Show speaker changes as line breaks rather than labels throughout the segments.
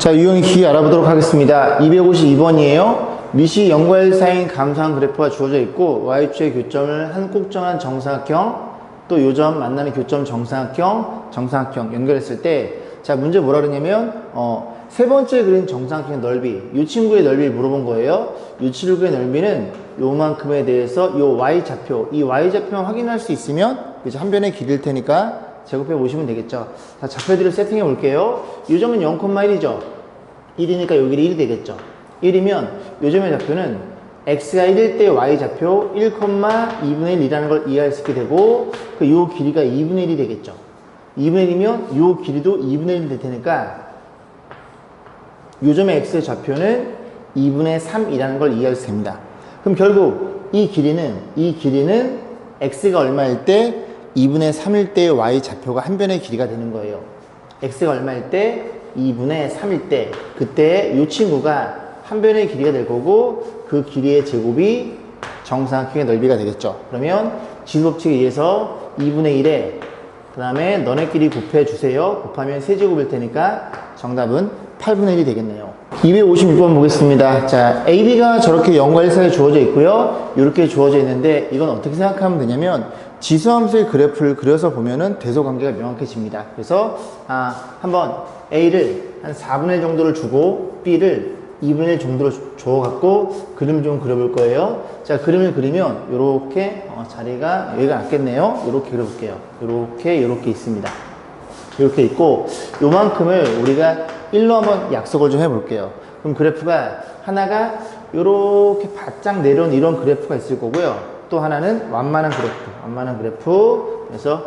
자, 유형 기 알아보도록 하겠습니다. 252번이에요. 미시 0과 1 사이인 감소한 그래프가 주어져 있고 y축의 교점을 한 꼭정한 정사각형 또 요점 만나는 교점 정사각형 연결했을 때 자, 문제 뭐라 그러냐면 세 번째 그린 정사각형의 넓이, 이 친구의 넓이를 물어본 거예요. 이 친구의 넓이는 요만큼에 대해서 요 y좌표, 이 y좌표만 확인할 수 있으면 이제 한 변의 길이일 테니까 제곱해 보시면 되겠죠. 자, 좌표들을 세팅해 볼게요. 이 점은 0,1이죠. 1이니까 여기 1이 되겠죠. 1이면 요 점의 좌표는 x가 1일 때 y좌표 1,2분의 1이라는 걸 이해할 수 있게 되고 요 길이가 2분의 1이 되겠죠. 2분의 1이면 요 길이도 2분의 1이 될 테니까 요 점의 x의 좌표는 2분의 3이라는 걸 이해할 수 있습니다. 그럼 결국 이 길이는 x가 얼마일 때 2분의 3일 때의 y 좌표가 한 변의 길이가 되는 거예요. x가 얼마일 때 2분의 3일 때 그때 이 친구가 한 변의 길이가 될 거고 그 길이의 제곱이 정사각형의 넓이가 되겠죠. 그러면 지수법칙에 의해서 2분의 1에 그 다음에 너네끼리 곱해주세요. 곱하면 세제곱일 테니까 정답은 8분의 1이 되겠네요. 256번 보겠습니다. 자, AB가 저렇게 0과 1 사이에 주어져 있고요. 이렇게 주어져 있는데 이건 어떻게 생각하면 되냐면 지수함수의 그래프를 그려서 보면은 대소관계가 명확해집니다. 그래서 한번 A를 한 4분의 1 정도를 주고 B를 2분의 1 정도로 줘갖고 그림을 좀 그려볼 거예요. 자, 그림을 그리면 이렇게 자리가 여기가 낫겠네요. 이렇게 그려볼게요. 이렇게 있습니다. 이렇게 있고 요만큼을 우리가 1로 한번 약속을 좀 해볼게요. 그럼 그래프가 하나가 이렇게 바짝 내려온 이런 그래프가 있을 거고요. 또 하나는 완만한 그래프. 그래서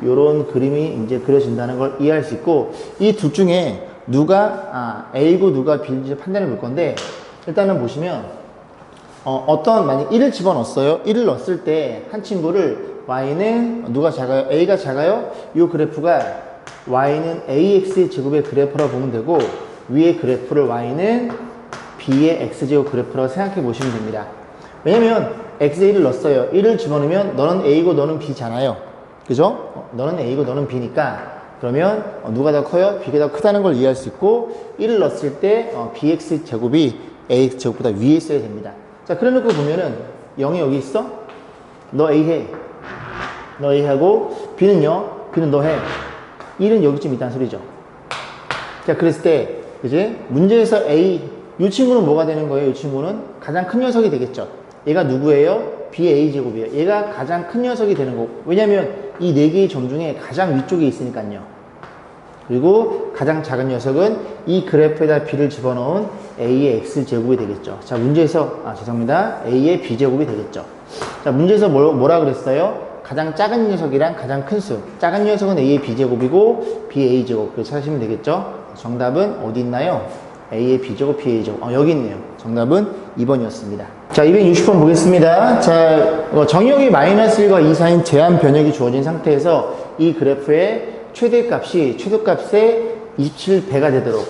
이런 그림이 이제 그려진다는 걸 이해할 수 있고 이 둘 중에 누가 A고 누가 B인지 판단해 볼 건데 일단은 보시면 만약 1을 집어넣었어요. 1을 넣었을 때 한 친구를 Y는 누가 작아요? A가 작아요? 이 그래프가 Y는 AX의 제곱의 그래프라고 보면 되고 위의 그래프를 Y는 B의 X제곱 그래프라고 생각해 보시면 됩니다. 왜냐면 X에 1을 넣었어요. 1을 집어넣으면 너는 A고 너는 B잖아요. 그죠? 너는 A고 너는 B니까 그러면 누가 더 커요? B가 더 크다는 걸 이해할 수 있고 1을 넣었을 때 BX 제곱이 AX 제곱보다 위에 있어야 됩니다. 자, 그래 놓고 보면은 0이 여기 있어? 너 A 해. 너 A 하고 B는요? B는 너 해. 1은 여기쯤 있다는 소리죠. 자, 그랬을 때 그지? 문제에서 이 친구는 뭐가 되는 거예요? 이 친구는 가장 큰 녀석이 되겠죠. 얘가 누구예요? B의 A제곱이에요. 얘가 가장 큰 녀석이 되는 거고 왜냐면 이 네 개의 점 중에 가장 위쪽에 있으니까요. 그리고 가장 작은 녀석은 이 그래프에다 B를 집어넣은 A의 X제곱이 되겠죠. 자, 문제에서 죄송합니다. A의 B제곱이 되겠죠. 자, 문제에서 뭐라 그랬어요? 가장 작은 녀석이랑 가장 큰 수. 작은 녀석은 A의 B제곱이고 B의 A제곱. 그렇게 찾으시면 되겠죠. 정답은 어디 있나요? A의 B제곱, B의 A제곱. 여기 있네요. 정답은 2번이었습니다. 자, 260번 보겠습니다. 자, 정의역이 마이너스 1과 2 사이인 제한 변역이 주어진 상태에서 이 그래프의 최대값이 최소값의 27배가 되도록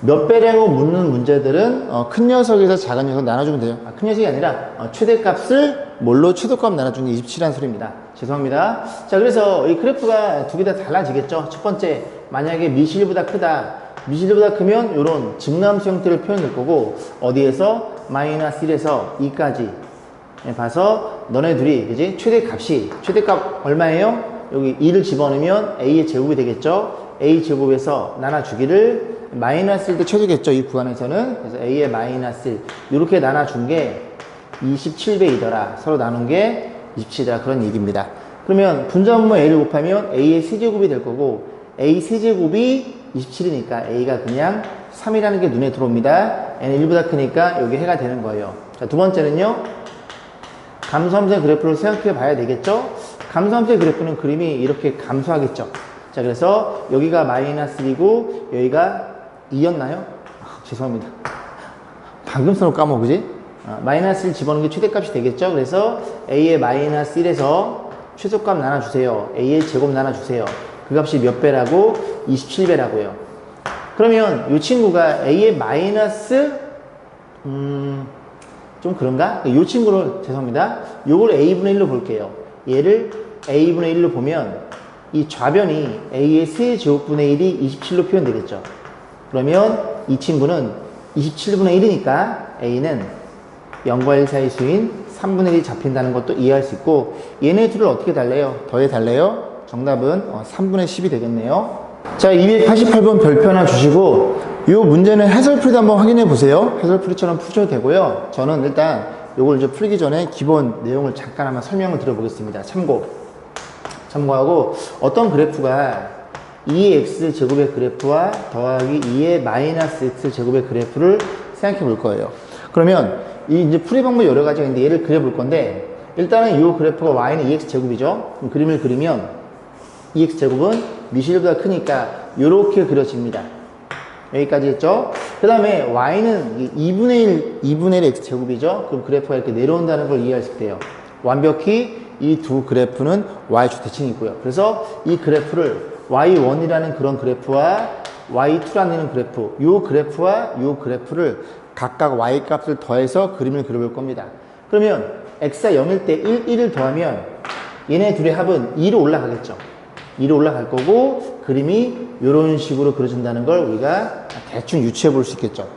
몇 배라고 묻는 문제들은 큰 녀석에서 작은 녀석 나눠주면 돼요. 큰 녀석이 아니라 최대값을 뭘로 최소값 나눠주는 게 27이라는 소리입니다. 죄송합니다. 자, 그래서 이 그래프가 두 개 다 달라지겠죠. 첫 번째, 만약에 미실보다 크다. 미실보다 크면 이런 증함수 형태를 표현할 거고 어디에서 마이너스 1에서 2까지 봐서 너네 둘이 그지? 최대값 얼마예요? 여기 2를 집어넣으면 A의 제곱이 되겠죠? A 제곱에서 나눠주기를 마이너스 1도 최소겠죠? 이 구간에서는. 그래서 A의 마이너스 1 이렇게 나눠준 게 27배이더라. 서로 나눈 게 27이다. 그런 얘기입니다. 그러면 분자분모 A를 곱하면 A의 세제곱이 될 거고 A 세제곱이 27이니까 A가 그냥 3이라는 게 눈에 들어옵니다. N은 1보다 크니까 여기 해가 되는 거예요. 자, 두 번째는요. 감소함수의 그래프를 생각해 봐야 되겠죠? 감소함수의 그래프는 그림이 이렇게 감소하겠죠. 자, 그래서 여기가 마이너스 1이고 여기가 2였나요? 죄송합니다. 방금 써놓고 까먹어, 그지? 마이너스 1 집어넣는 게 최대값이 되겠죠? 그래서 A의 마이너스 1에서 최소값 나눠주세요. A의 제곱 나눠주세요. 그 값이 몇 배라고? 27배라고요. 그러면 이 친구가 A의 마이너스 좀 그런가? 이 친구를 죄송합니다. 요걸 A분의 1로 볼게요. 얘를 A분의 1로 보면 이 좌변이 A의 세제곱분의 1이 27로 표현되겠죠. 그러면 이 친구는 27분의 1이니까 A는 0과 1 사이 수인 3분의 1이 잡힌다는 것도 이해할 수 있고, 얘네 둘을 어떻게 달래요? 더해 달래요? 정답은 3분의 10이 되겠네요. 자, 288번 별표 하나 주시고, 이 문제는 해설풀이도 한번 확인해 보세요. 해설풀이처럼 푸셔도 되고요. 저는 일단 이걸 이제 풀기 전에 기본 내용을 잠깐 한번 설명을 드려보겠습니다. 참고하고, 어떤 그래프가 2x 제곱의 그래프와 더하기 2의 마이너스 x 제곱의 그래프를 생각해 볼 거예요. 그러면 이 이제 풀이 방법이 여러 가지가 있는데 얘를 그려볼 건데, 일단은 이 그래프가 y는 2x 제곱이죠. 그럼 그림을 그리면 2x 제곱은 미실보다 크니까 이렇게 그려집니다. 여기까지 했죠? 그 다음에 y는 2분의 1 x 제곱이죠? 그럼 그래프가 이렇게 내려온다는 걸 이해할 수 있대요. 완벽히 이 두 그래프는 y축 대칭이 있고요. 그래서 이 그래프를 y1이라는 그런 그래프와 y2라는 그래프, 요 그래프와 요 그래프를 각각 y 값을 더해서 그림을 그려볼 겁니다. 그러면 x가 0일 때 1을 더하면 얘네 둘의 합은 2로 올라가겠죠. 2로 올라갈 거고, 그림이 이런 식으로 그려진다는 걸 우리가 대충 유추해 볼 수 있겠죠.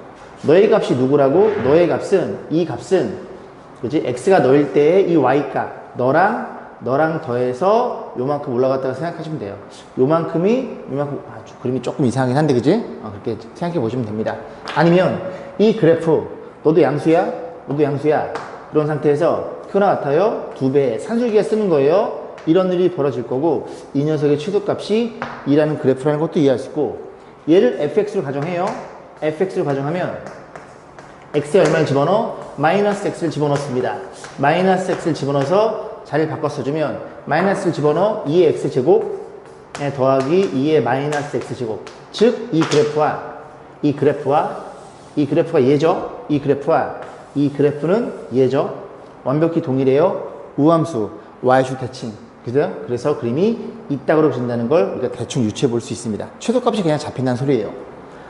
너의 값이 누구라고? 너의 값은, 이 값은, 그지? x가 너일 때의 이 y 값, 너랑 더해서 요만큼 올라갔다고 생각하시면 돼요. 요만큼, 그림이 조금 이상하긴 한데, 그지? 그렇게 생각해 보시면 됩니다. 아니면, 이 그래프, 너도 양수야? 그런 상태에서 표나 같아요? 2배, 산술기가 쓰는 거예요. 이런 일이 벌어질 거고, 이 녀석의 최소값이 2라는 그래프라는 것도 이해할 수 있고, 얘를 fx로 가정해요. fx로 가정하면 x에 얼마를 집어넣어? 마이너스 x를 집어넣습니다. 마이너스 x를 집어넣어서 자리를 바꿔 써주면 마이너스를 집어넣어 2의 x제곱 더하기 2의 마이너스 x제곱, 즉 이 그래프가 얘죠. 이 그래프는 얘죠. 완벽히 동일해요. 우함수 y축 대칭, 그죠? 그래서 그림이 이따구로 그린다는 걸 우리가 대충 유추해 볼 수 있습니다. 최소값이 그냥 잡힌다는 소리예요.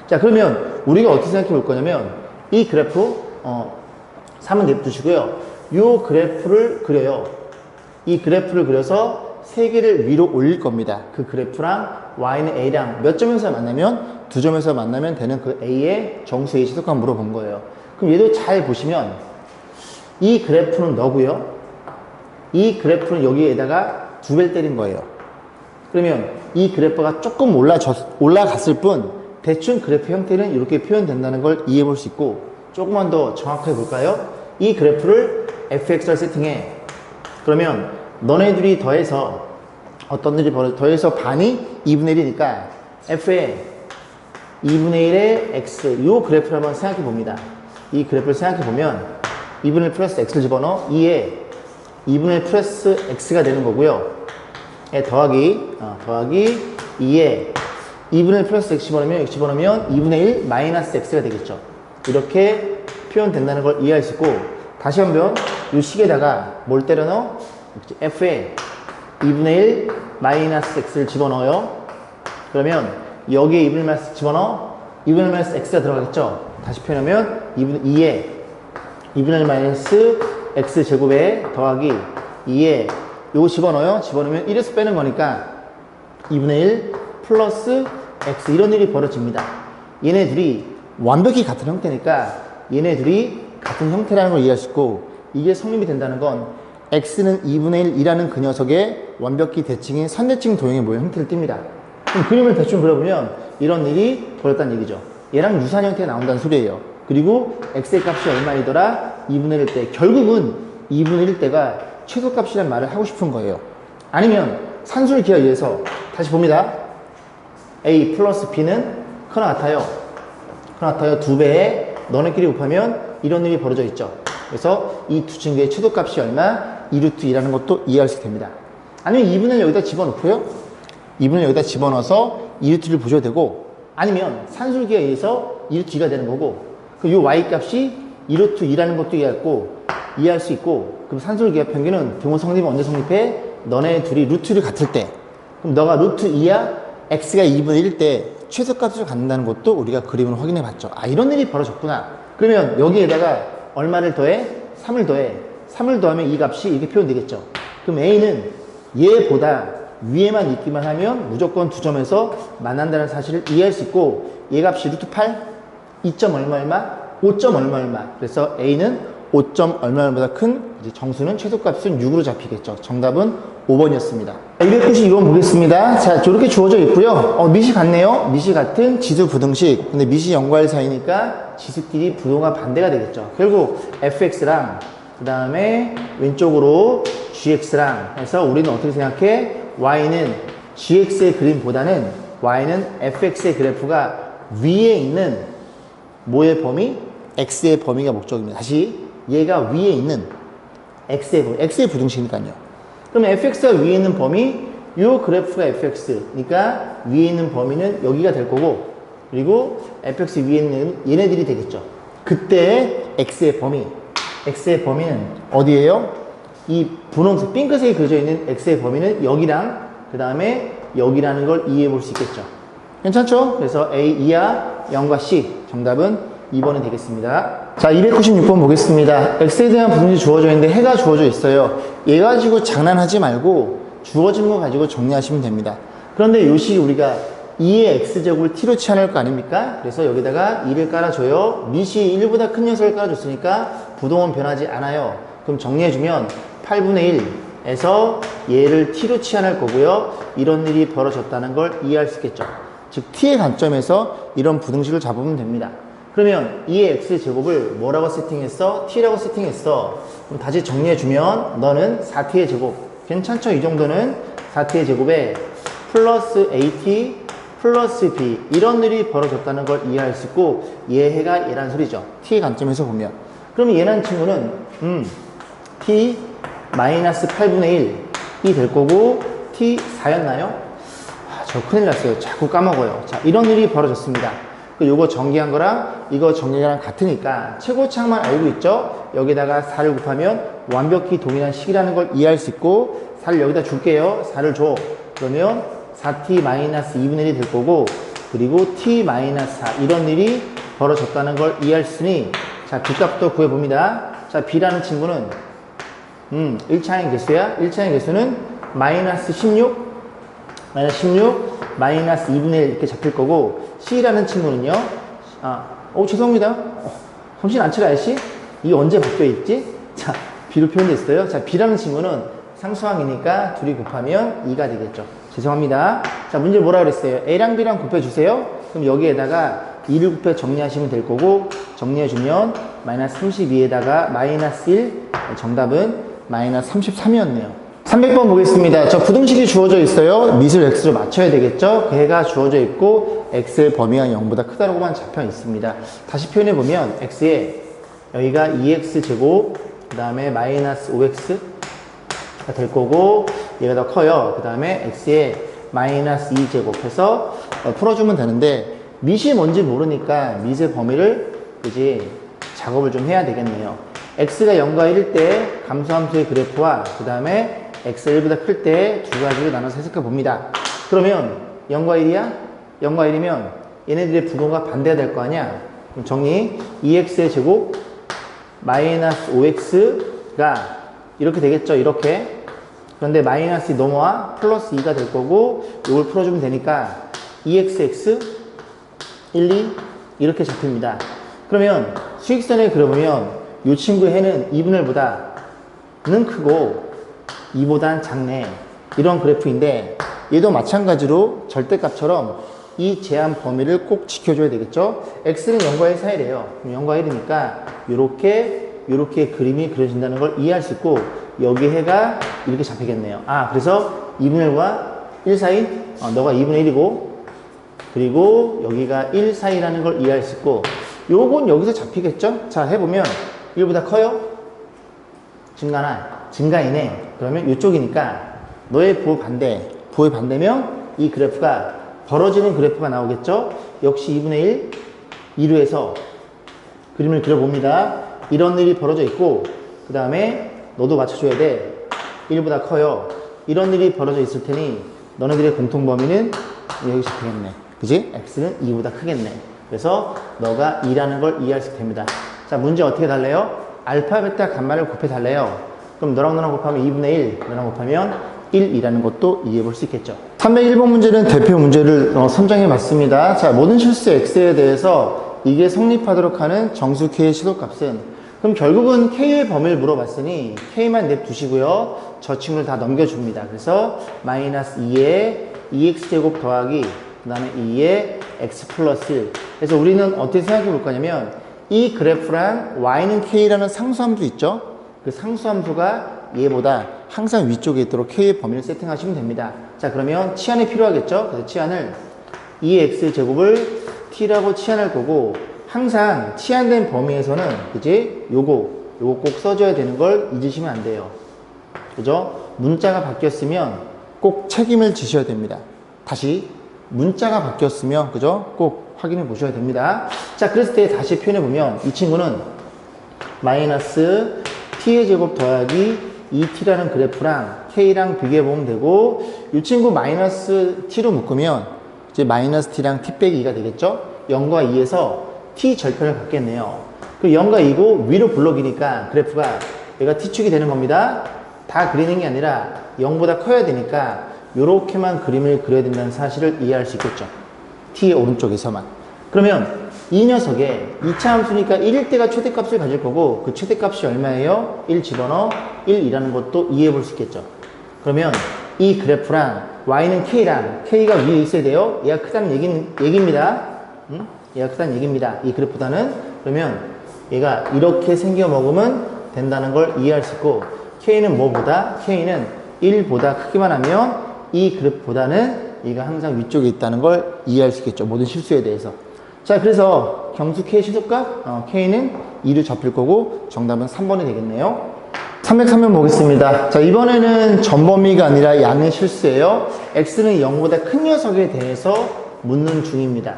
자, 그러면 우리가 어떻게 생각해 볼 거냐면, 이 그래프 3은 냅두시고요. 이 그래프를 그려요. 이 그래프를 그려서 세 개를 위로 올릴 겁니다. 그 그래프랑 y는 a랑 몇 점에서 만나면? 2점에서 만나면 되는 그 a의 정수 a 최소값 물어본 거예요. 그럼 얘도 잘 보시면 이 그래프는 너고요. 이 그래프는 여기에다가 2배를 때린 거예요. 그러면 이 그래프가 조금 올라갔을 뿐 대충 그래프 형태는 이렇게 표현된다는 걸 이해해 볼 수 있고, 조금만 더 정확하게 볼까요? 이 그래프를 fx를 세팅해. 그러면 너네들이 더해서 더해서 반이 2분의 1이니까 f의 2분의 1의 x, 요 그래프를 한번 생각해 봅니다. 이 그래프를 생각해 보면 2분의 1 플러스 x를 집어넣어 2에 2분의 1 플러스 x가 되는 거고요. 더하기 2에 2분의 1 플러스 x 집어넣으면 2분의 1 마이너스 x가 되겠죠. 이렇게 표현된다는 걸 이해할 수 있고, 다시 한번 이 식에다가 뭘 때려 넣어? f에 2분의 1 마이너스 x를 집어넣어요. 그러면 여기에 2분의 1 마이너스 집어넣어 2분의 1 마이너스 x가 들어가겠죠. 다시 표현하면 2에 2분의 1 마이너스 x 제곱에 더하기 2에 요거 집어넣어요. 집어넣으면 1에서 빼는 거니까 2분의 1 플러스 x, 이런 일이 벌어집니다. 얘네 둘이 완벽히 같은 형태니까 얘네 둘이 같은 형태라는 걸 이해할 수 있고, 이게 성립이 된다는 건 x는 2분의 1이라는 그 녀석의 완벽히 대칭인 선대칭 도형의 모형 형태를 띱니다. 그럼 그림을 대충 그려보면 이런 일이 벌었다는 얘기죠. 얘랑 유사한 형태가 나온다는 소리예요. 그리고 x의 값이 얼마이더라? 2분의 1때. 결국은 2분의 1때가 최소값이라는 말을 하고 싶은 거예요. 아니면 산술기하에 의해서 다시 봅니다. a 플러스 b는 크나 같아요. 2배에 너네끼리 곱하면 이런 일이 벌어져 있죠. 그래서 이 두 친구의 최소값이 얼마? 2루트 2라는 것도 이해할 수 됩니다. 아니면 2분의 1 여기다 집어넣고요. 2분의 1 여기다 집어넣어서 2루트를 보셔도 되고, 아니면 산술기에 의해서 2루트 2가 되는 거고, 이 y 값이 2루트 2라는 것도 이해할 수 있고, 그럼 산술기하 평균은 등호 성립은 언제 성립해? 너네 둘이 루트를 같을 때. 그럼 너가 루트 2야? x가 2분의 1일 때 최소값을 갖는다는 것도 우리가 그림을 확인해 봤죠. 아, 이런 일이 벌어졌구나. 그러면 여기에다가 얼마를 더해? 3을 더해. 3을 더하면 이 값이 이렇게 표현되겠죠. 그럼 a는 얘보다 위에만 있기만 하면 무조건 2점에서 만난다는 사실을 이해할 수 있고, 얘 값이 루트 8? 2점 얼마 얼마? 5점 얼마 얼마. 그래서 A는 5점 얼마 얼마보다 큰 이제 정수는 최소값은 6으로 잡히겠죠. 정답은 5번이었습니다. 292번 보겠습니다. 자, 저렇게 주어져 있고요. 미시 같네요. 미시 같은 지수 부등식. 근데 미시 연구할 사이니까 지수끼리 부동화 반대가 되겠죠. 결국 fx랑 그 다음에 왼쪽으로 gx랑 해서 우리는 어떻게 생각해? y는 gx의 그림보다는 y는 fx의 그래프가 위에 있는 뭐의 범위? x의 범위가 목적입니다. 다시 얘가 위에 있는 x의 범위, x의 부등식이니까요. 그럼 fx가 위에 있는 범위, 요 그래프가 fx니까 위에 있는 범위는 여기가 될 거고, 그리고 fx 위에 있는 얘네들이 되겠죠. 그때 x의 범위는 어디예요? 이 분홍색, 핑크색이 그려져 있는 x의 범위는 여기랑 그 다음에 여기라는 걸 이해해 볼 수 있겠죠. 괜찮죠? 그래서 A, 2야, 0과 C. 정답은 2번이 되겠습니다. 자, 296번 보겠습니다. x에 대한 부등식 주어져 있는데 해가 주어져 있어요. 얘 가지고 장난하지 말고 주어진 거 가지고 정리하시면 됩니다. 그런데 요 식이 우리가 2의 x제곱을 t로 취하는 거 아닙니까? 그래서 여기다가 2를 깔아줘요. 미시 1보다 큰 녀석을 깔아줬으니까 부동은 변하지 않아요. 그럼 정리해주면 8분의 1에서 얘를 t로 취하할 거고요. 이런 일이 벌어졌다는 걸 이해할 수 있겠죠. 즉 t의 관점에서 이런 부등식을 잡으면 됩니다. 그러면 2의 x제곱을 뭐라고 세팅했어? t라고 세팅했어. 그럼 다시 정리해주면 너는 4t의 제곱. 괜찮죠? 이 정도는 4t의 제곱에 플러스 at 플러스 b 이런 일이 벌어졌다는 걸 이해할 수 있고 얘가 얘란 소리죠. t의 관점에서 보면. 그럼 얘란 친구는 t 마이너스 8분의 1이 될 거고 t 4였나요? 저 큰일 났어요. 자꾸 까먹어요. 자, 이런 일이 벌어졌습니다. 요거 전개한 거랑 이거 전개랑 같으니까 최고차만 알고 있죠? 여기다가 4를 곱하면 완벽히 동일한 식이라는 걸 이해할 수 있고 4를 여기다 줄게요. 4를 줘. 그러면 4t-2분의 1이 될 거고 그리고 t-4 이런 일이 벌어졌다는 걸 이해할 수 있으니 자, b값도 구해봅니다. 자, b라는 친구는 1차의 개수야. 1차의 개수는 마이너스 16 마이너스 2분의 1 이렇게 잡힐 거고 C라는 친구는요. 죄송합니다. 정신 안 차려 아저씨? 이게 언제 바뀌어 있지? 자, B로 표현되어 있어요. 자, B라는 친구는 상수항이니까 둘이 곱하면 2가 되겠죠. 죄송합니다. 자, 문제 뭐라 그랬어요? A랑 B랑 곱해주세요. 그럼 여기에다가 2를 곱해 정리하시면 될 거고 정리해주면 마이너스 32에다가 마이너스 1 정답은 마이너스 33이었네요. 300번 보겠습니다. 저 부등식이 주어져 있어요. 밑을 x로 맞춰야 되겠죠? 걔가 주어져 있고 x의 범위가 0보다 크다라고만 잡혀 있습니다. 다시 표현해 보면 x에 여기가 2x제곱 그 다음에 마이너스 5x가 될 거고 얘가 더 커요. 그 다음에 x에 마이너스 2제곱 해서 풀어주면 되는데 밑이 뭔지 모르니까 밑의 범위를 이제 작업을 좀 해야 되겠네요. x가 0과 1일 때 감소함수의 그래프와 그 다음에 x가 1보다 클 때 두 가지로 나눠서 해석해 봅니다. 그러면 0과 1이야? 0과 1이면 얘네들의 부동과 반대가 될 거 아니야? 그럼 정리 2x의 제곱 마이너스 5x가 이렇게 되겠죠? 이렇게. 그런데 마이너스 2 넘어와 플러스 2가 될 거고 이걸 풀어주면 되니까 2xx 1, 2 이렇게 잡힙니다. 그러면 수익선을 그려보면 이 친구의 해는 2분의 1보다는 크고 2보단 작네. 이런 그래프인데 얘도 마찬가지로 절대값처럼 이 제한 범위를 꼭 지켜줘야 되겠죠. x는 0과 1 사이래요. 그럼 0과 1이니까 요렇게 그림이 그려진다는 걸 이해할 수 있고 여기 해가 이렇게 잡히겠네요. 그래서 2분의 1과 1 사이 너가 2분의 1이고 그리고 여기가 1 사이라는 걸 이해할 수 있고 요건 여기서 잡히겠죠. 자, 해보면 1보다 커요? 증가이네. 그러면 이쪽이니까 너의 부호 반대면 이 그래프가 벌어지는 그래프가 나오겠죠. 역시 2분의 1 2루에서 그림을 그려봅니다. 이런 일이 벌어져 있고 그 다음에 너도 맞춰줘야 돼. 1보다 커요. 이런 일이 벌어져 있을 테니 너네들의 공통범위는 여기 잡히겠네. 그지? x는 2보다 크겠네. 그래서 너가 2라는 걸 이해할 수 됩니다. 자, 문제 어떻게 달래요? 알파, 베타, 감마를 곱해 달래요. 그럼 너랑 곱하면 2분의 1, 너랑 곱하면 1이라는 것도 이해해 볼 수 있겠죠. 301번 문제는 대표 문제를 선정해 봤습니다. 자, 모든 실수 x에 대해서 이게 성립하도록 하는 정수 K의 시도값은, 그럼 결국은 K의 범위를 물어봤으니 K만 냅두시고요. 저 친구를 다 넘겨줍니다. 그래서 마이너스 2에 2x제곱 더하기 그 다음에 2에 x 플러스 1. 그래서 우리는 어떻게 생각해 볼 거냐면 이 그래프랑 y는 k라는 상수함수 있죠? 그 상수함수가 얘보다 항상 위쪽에 있도록 k의 범위를 세팅하시면 됩니다. 자, 그러면 치안이 필요하겠죠? 그래서 치안을 2x제곱을 t라고 치안할 거고, 항상 치안된 범위에서는 그지? 요거 꼭 써줘야 되는 걸 잊으시면 안 돼요. 그죠? 문자가 바뀌었으면 꼭 책임을 지셔야 됩니다. 다시 문자가 바뀌었으면 그죠? 꼭 확인해 보셔야 됩니다. 자, 그랬을 때 다시 표현해 보면 이 친구는 마이너스 t의 제곱 더하기 2t라는 그래프랑 k랑 비교해 보면 되고, 이 친구 마이너스 t로 묶으면 이제 마이너스 t랑 t 빼기 2가 되겠죠? 0과 2에서 t 절편을 갖겠네요. 그 0과 2고 위로 블록이니까 그래프가 얘가 t축이 되는 겁니다. 다 그리는 게 아니라 0보다 커야 되니까 요렇게만 그림을 그려야 된다는 사실을 이해할 수 있겠죠. t의 오른쪽에서만. 그러면 이 녀석의 2차 함수니까 1일 때가 최대값을 가질 거고, 그 최대값이 얼마예요? 1 집어넣어 1이라는 것도 이해해 볼 수 있겠죠. 그러면 이 그래프랑 y는 k랑 k가 위에 있어야 돼요. 얘가 크다는 얘기입니다. 얘가 크다는 얘기입니다. 이 그래프보다는. 그러면 얘가 이렇게 생겨 먹으면 된다는 걸 이해할 수 있고, k는 뭐보다? k는 1보다 크기만 하면 이 그래프보다는 얘가 항상 위쪽에 있다는 걸 이해할 수 있겠죠. 모든 실수에 대해서. 자, 그래서 경수 K의 시속값 K는 2로 잡힐 거고, 정답은 3번이 되겠네요. 303번 보겠습니다. 자, 이번에는 전범위가 아니라 양의 실수예요. X는 0보다 큰 녀석에 대해서 묻는 중입니다.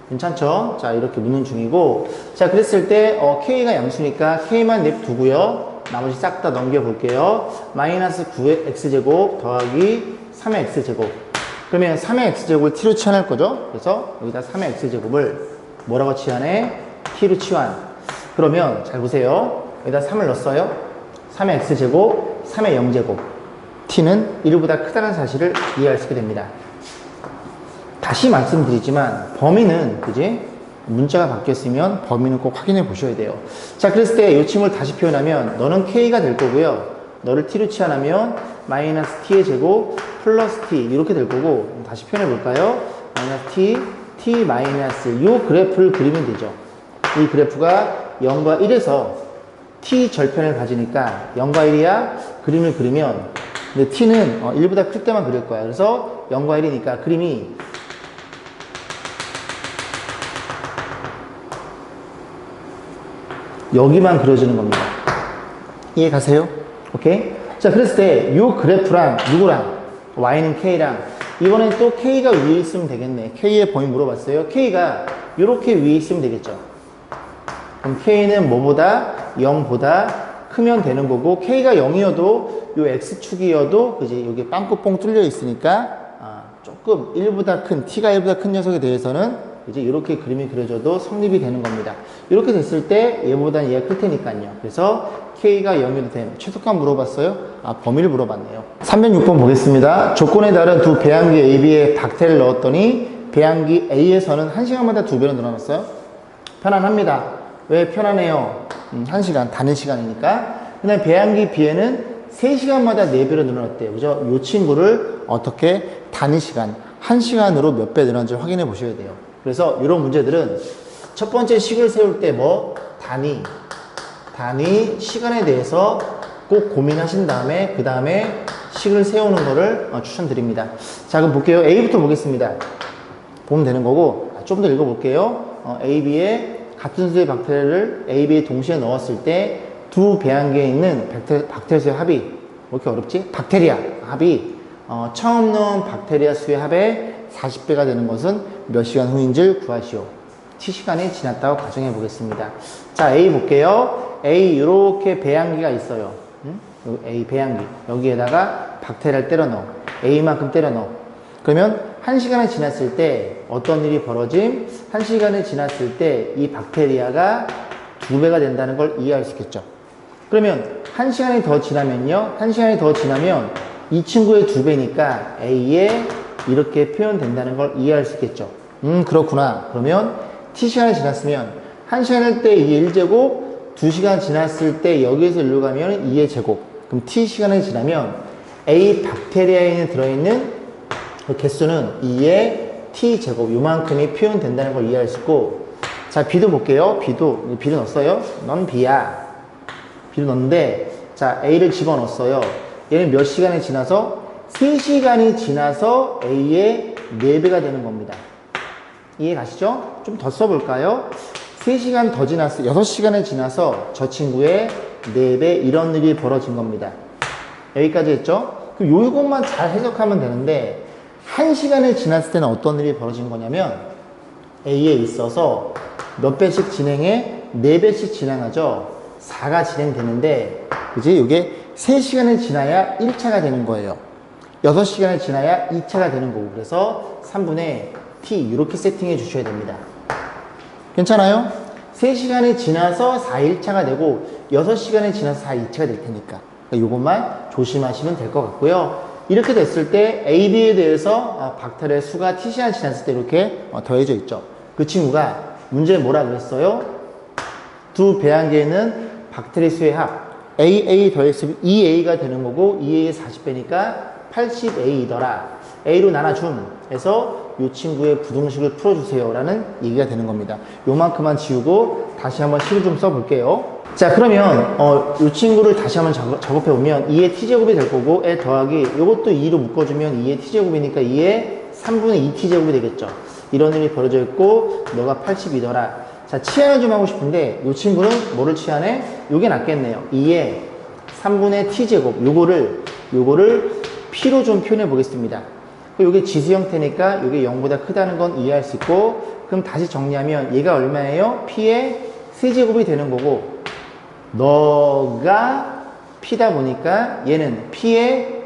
괜찮죠? 자, 이렇게 묻는 중이고, 자, 그랬을 때 K가 양수니까 K만 냅두고요. 나머지 싹 다 넘겨볼게요. 마이너스 9의 X제곱 더하기 3의 X제곱. 그러면 3의 X제곱을 T로 치환할 거죠? 그래서 여기다 3의 X제곱을 뭐라고 치환해? T로 치환. 그러면 잘 보세요. 여기다 3을 넣었어요. 3의 X제곱, 3의 0제곱. T는 1보다 크다는 사실을 이해할 수 있게 됩니다. 다시 말씀드리지만 범위는 그지? 문자가 바뀌었으면 범위는 꼭 확인해 보셔야 돼요. 자, 그랬을 때 이 친구를 다시 표현하면 너는 K가 될 거고요. 너를 T로 치환하면 마이너스 T의 제곱 플러스 T 이렇게 될 거고, 다시 표현해 볼까요? 마이너스 T, T 마이너스 요 그래프를 그리면 되죠. 이 그래프가 0과 1에서 T 절편을 가지니까 0과 1이야 그림을 그리면, 근데 T는 1보다 클 때만 그릴 거야. 그래서 0과 1이니까 그림이 여기만 그려지는 겁니다. 이해 가세요? 오케이? 자, 그랬을 때 이 그래프랑 누구랑 y는 k랑, 이번엔 또 k가 위에 있으면 되겠네. k의 범위 물어봤어요. k가 이렇게 위에 있으면 되겠죠. 그럼 k는 뭐보다? 0보다 크면 되는 거고, k가 0이어도 요 x축이어도 그지 여기 빵꾸뽕 뚫려 있으니까 조금 1보다 큰, t가 1보다 큰 녀석에 대해서는 이제 이렇게 그림이 그려져도 성립이 되는 겁니다. 이렇게 됐을 때 얘보다는 얘가 클 테니까요. 그래서 K가 0이 되면 최소값 물어봤어요? 범위를 물어봤네요. 306번 보겠습니다. 조건에 따른 두 배양기 A, B에 박테를 넣었더니 배양기 A에서는 1시간마다 2배로 늘어났어요. 편안합니다. 왜 편안해요? 1시간, 단위 시간이니까. 근데 배양기 B에는 3시간마다 4배로 늘어났대요. 그죠? 이 친구를 어떻게 단위 시간, 1시간으로 몇 배 늘어난지 확인해 보셔야 돼요. 그래서 이런 문제들은 첫 번째 식을 세울 때 단위 시간에 대해서 꼭 고민하신 다음에 그 다음에 식을 세우는 거를 추천드립니다. 자, 그럼 볼게요. A부터 보겠습니다. 보면 되는 거고, 좀 더 읽어볼게요. A, B에 같은 수의 박테리아를 A, B에 동시에 넣었을 때 두 배양기에 있는 박테리아 수의 합이, 뭐 이렇게 어렵지? 박테리아 합이 처음 넣은 박테리아 수의 합의 40배가 되는 것은 몇 시간 후인지를 구하시오. T시간이 지났다고 가정해 보겠습니다. 자, A 볼게요. A 이렇게 배양기가 있어요. A 배양기. 여기에다가 박테리아를 때려 넣어. A만큼 때려 넣어. 그러면 1시간이 지났을 때 어떤 일이 벌어짐? 1시간이 지났을 때 이 박테리아가 2배가 된다는 걸 이해할 수 있겠죠. 그러면 1시간이 더 지나면요. 1시간이 더 지나면 이 친구의 2배니까 A에 이렇게 표현된다는 걸 이해할 수 있겠죠. 그렇구나. 그러면 t시간이 지났으면 1시간일 때 2의 1제곱, 2시간 지났을 때 여기에서 일로 가면 2의 제곱. 그럼 t시간이 지나면 A 박테리아에 들어있는 그 개수는 2의 t제곱. 요만큼이 표현된다는 걸 이해할 수 있고, 자, B도 볼게요. B도 넣었어요. 넌 B야. B를 넣었는데, 자, A를 집어넣었어요. 얘는 몇 시간이 지나서? 3시간이 지나서 A의 4배가 되는 겁니다. 이해 가시죠? 좀 더 써볼까요? 3시간 더 지났어. 6시간이 지나서 저 친구의 4배 이런 일이 벌어진 겁니다. 여기까지 했죠? 그럼 요것만 잘 해석하면 되는데 1시간이 지났을 때는 어떤 일이 벌어진 거냐면 A에 있어서 몇 배씩 진행해? 4배씩 진행하죠? 4가 진행되는데 그지? 이게 3시간이 지나야 1차가 되는 거예요. 6시간이 지나야 2차가 되는 거고 그래서 3분의 t 이렇게 세팅해 주셔야 됩니다. 괜찮아요? 3시간이 지나서 4일차가 되고 6시간이 지나서 4일차가 될 테니까 이것만 조심하시면 될 것 같고요. 이렇게 됐을 때 A, B에 대해서 박테리아의 수가 t시간 지났을 때 이렇게 더해져 있죠. 그 친구가 문제에 뭐라 그랬어요? 두 배양계에는 박테리아 수의 합 AA 더했으면 2A가 되는 거고 2A의 40배니까 80A이더라. A로 나눠줌 해서 이 친구의 부등식을 풀어주세요 라는 얘기가 되는 겁니다. 요만큼만 지우고 다시 한번 식을 좀 써볼게요. 자, 그러면 이 친구를 다시 한번 작업해보면 2의 t제곱이 될 거고 에 더하기 요것도 2로 묶어주면 2의 t제곱이니까 2의 3분의 2t제곱이 되겠죠. 이런 일이 벌어져 있고 너가 80이더라. 자, 치환을 좀 하고 싶은데 이 친구는 뭐를 치환해? 요게 낫겠네요. 2의 3분의 t제곱 요거를 p로 좀 표현해 보겠습니다. 요게 지수 형태니까 요게 0보다 크다는 건 이해할 수 있고 그럼 다시 정리하면 얘가 얼마예요? p의 세제곱이 되는 거고 너가 p다 보니까 얘는 p의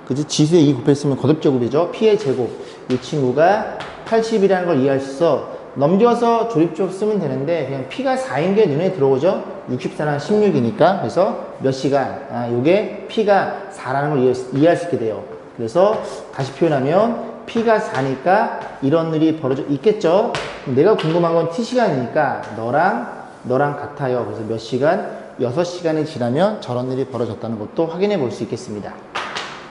그지? 지수에 2 곱했으면 거듭제곱이죠. p의 제곱 이 친구가 80이라는 걸 이해할 수 있어. 넘겨서 조립법 쓰면 되는데 그냥 p가 4인 게 눈에 들어오죠. 64랑 16이니까 그래서 몇 시간 요게 p가 4라는 걸 이해할 수 있게 돼요. 그래서 다시 표현하면 p가 4니까 이런 일이 벌어져 있겠죠. 내가 궁금한 건 t시간이니까 너랑 같아요. 그래서 몇 시간? 6시간이 지나면 저런 일이 벌어졌다는 것도 확인해 볼 수 있겠습니다.